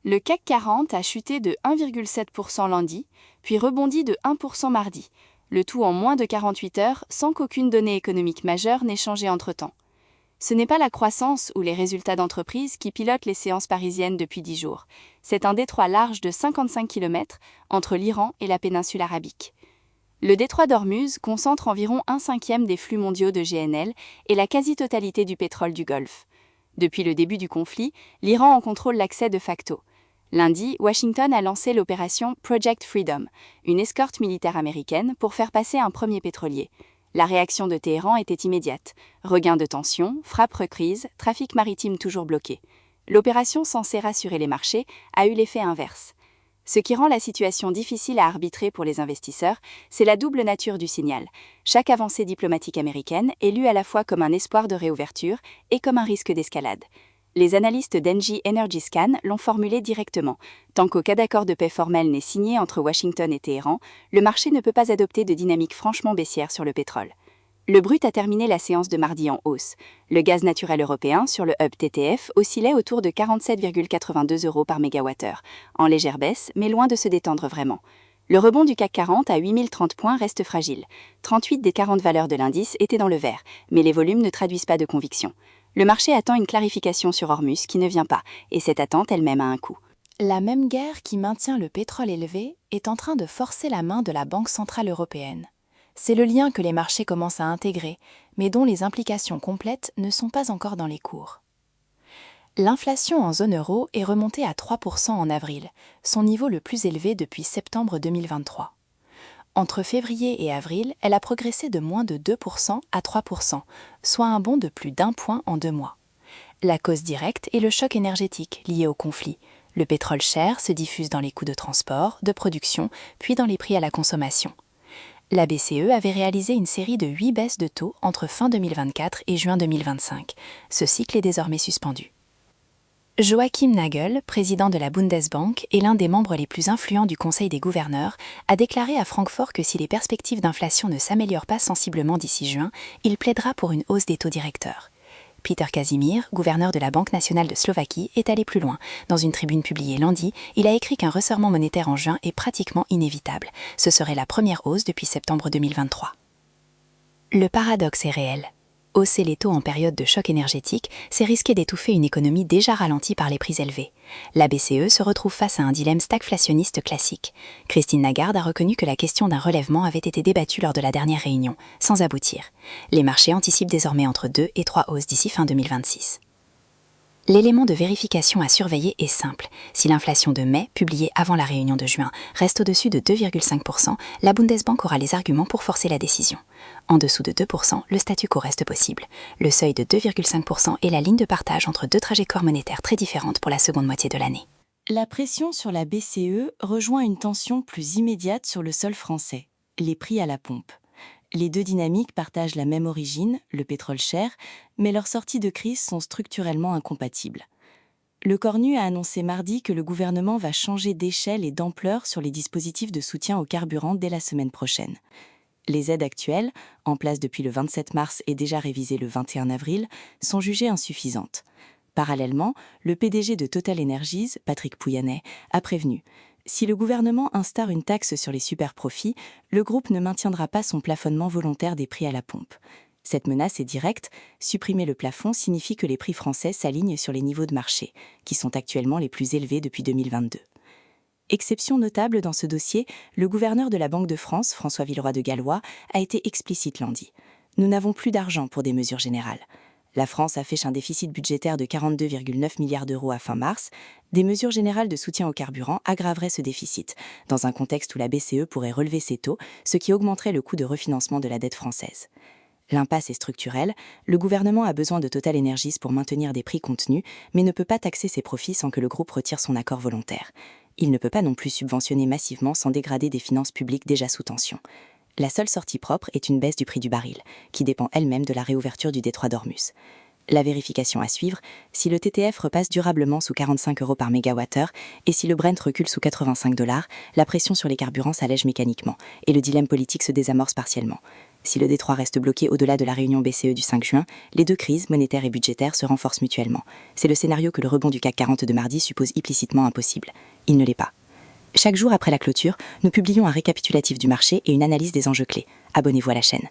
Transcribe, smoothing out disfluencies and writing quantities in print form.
Le CAC 40 a chuté de 1,7% lundi, puis rebondi de 1% mardi, le tout en moins de 48 heures sans qu'aucune donnée économique majeure n'ait changé entre-temps. Ce n'est pas la croissance ou les résultats d'entreprise qui pilotent les séances parisiennes depuis 10 jours. C'est un détroit large de 55 km entre l'Iran et la péninsule arabique. Le détroit d'Ormuz concentre environ 1/5 des flux mondiaux de GNL et la quasi-totalité du pétrole du Golfe. Depuis le début du conflit, l'Iran en contrôle l'accès de facto. Lundi, Washington a lancé l'opération Project Freedom, une escorte militaire américaine pour faire passer un premier pétrolier. La réaction de Téhéran était immédiate. Regain de tension, frappe reprise, trafic maritime toujours bloqué. L'opération censée rassurer les marchés a eu l'effet inverse. Ce qui rend la situation difficile à arbitrer pour les investisseurs, c'est la double nature du signal. Chaque avancée diplomatique américaine est lue à la fois comme un espoir de réouverture et comme un risque d'escalade. Les analystes d'Engie Energy Scan l'ont formulé directement. Tant qu'aucun accord de paix formel n'est signé entre Washington et Téhéran, le marché ne peut pas adopter de dynamique franchement baissière sur le pétrole. Le brut a terminé la séance de mardi en hausse. Le gaz naturel européen sur le hub TTF oscillait autour de 47,82 € par mégawattheure, en légère baisse, mais loin de se détendre vraiment. Le rebond du CAC 40 à 8030 points reste fragile. 38 des 40 valeurs de l'indice étaient dans le vert, mais les volumes ne traduisent pas de conviction. Le marché attend une clarification sur Hormuz qui ne vient pas, et cette attente elle-même a un coût. La même guerre qui maintient le pétrole élevé est en train de forcer la main de la Banque centrale européenne. C'est le lien que les marchés commencent à intégrer, mais dont les implications complètes ne sont pas encore dans les cours. L'inflation en zone euro est remontée à 3% en avril, son niveau le plus élevé depuis septembre 2023. Entre février et avril, elle a progressé de moins de 2% à 3%, soit un bond de plus d'1 point en 2 mois. La cause directe est le choc énergétique lié au conflit. Le pétrole cher se diffuse dans les coûts de transport, de production, puis dans les prix à la consommation. La BCE avait réalisé une série de 8 baisses de taux entre fin 2024 et juin 2025. Ce cycle est désormais suspendu. Joachim Nagel, président de la Bundesbank et l'un des membres les plus influents du Conseil des gouverneurs, a déclaré à Francfort que si les perspectives d'inflation ne s'améliorent pas sensiblement d'ici juin, il plaidera pour une hausse des taux directeurs. Peter Casimir, gouverneur de la Banque nationale de Slovaquie, est allé plus loin. Dans une tribune publiée lundi, il a écrit qu'un resserrement monétaire en juin est pratiquement inévitable. Ce serait la première hausse depuis septembre 2023. Le paradoxe est réel. Hausser les taux en période de choc énergétique, c'est risquer d'étouffer une économie déjà ralentie par les prix élevés. La BCE se retrouve face à un dilemme stagflationniste classique. Christine Lagarde a reconnu que la question d'un relèvement avait été débattue lors de la dernière réunion, sans aboutir. Les marchés anticipent désormais entre 2 et 3 hausses d'ici fin 2026. L'élément de vérification à surveiller est simple. Si l'inflation de mai, publiée avant la réunion de juin, reste au-dessus de 2,5%, la Bundesbank aura les arguments pour forcer la décision. En dessous de 2%, le statu quo reste possible. Le seuil de 2,5% est la ligne de partage entre deux trajectoires monétaires très différentes pour la seconde moitié de l'année. La pression sur la BCE rejoint une tension plus immédiate sur le sol français, les prix à la pompe. Les deux dynamiques partagent la même origine, le pétrole cher, mais leurs sorties de crise sont structurellement incompatibles. Le Cornu a annoncé mardi que le gouvernement va changer d'échelle et d'ampleur sur les dispositifs de soutien au carburant dès la semaine prochaine. Les aides actuelles, en place depuis le 27 mars et déjà révisées le 21 avril, sont jugées insuffisantes. Parallèlement, le PDG de Total Energies, Patrick Pouyanné, a prévenu « Si le gouvernement instaure une taxe sur les superprofits, le groupe ne maintiendra pas son plafonnement volontaire des prix à la pompe. Cette menace est directe, supprimer le plafond signifie que les prix français s'alignent sur les niveaux de marché, qui sont actuellement les plus élevés depuis 2022. » Exception notable dans ce dossier, le gouverneur de la Banque de France, François Villeroy de Gallois, a été explicite lundi. « Nous n'avons plus d'argent pour des mesures générales. La France affiche un déficit budgétaire de 42,9 milliards d'euros à fin mars. Des mesures générales de soutien au carburant aggraveraient ce déficit, dans un contexte où la BCE pourrait relever ses taux, ce qui augmenterait le coût de refinancement de la dette française. L'impasse est structurelle, le gouvernement a besoin de Total Energies pour maintenir des prix contenus, mais ne peut pas taxer ses profits sans que le groupe retire son accord volontaire. Il ne peut pas non plus subventionner massivement sans dégrader des finances publiques déjà sous tension. La seule sortie propre est une baisse du prix du baril, qui dépend elle-même de la réouverture du détroit d'Ormuz. La vérification à suivre, si le TTF repasse durablement sous 45 € par mégawattheure et si le Brent recule sous 85 $, la pression sur les carburants s'allège mécaniquement et le dilemme politique se désamorce partiellement. Si le Détroit reste bloqué au-delà de la réunion BCE du 5 juin, les deux crises, monétaire et budgétaire, se renforcent mutuellement. C'est le scénario que le rebond du CAC 40 de mardi suppose implicitement impossible. Il ne l'est pas. Chaque jour après la clôture, nous publions un récapitulatif du marché et une analyse des enjeux clés. Abonnez-vous à la chaîne.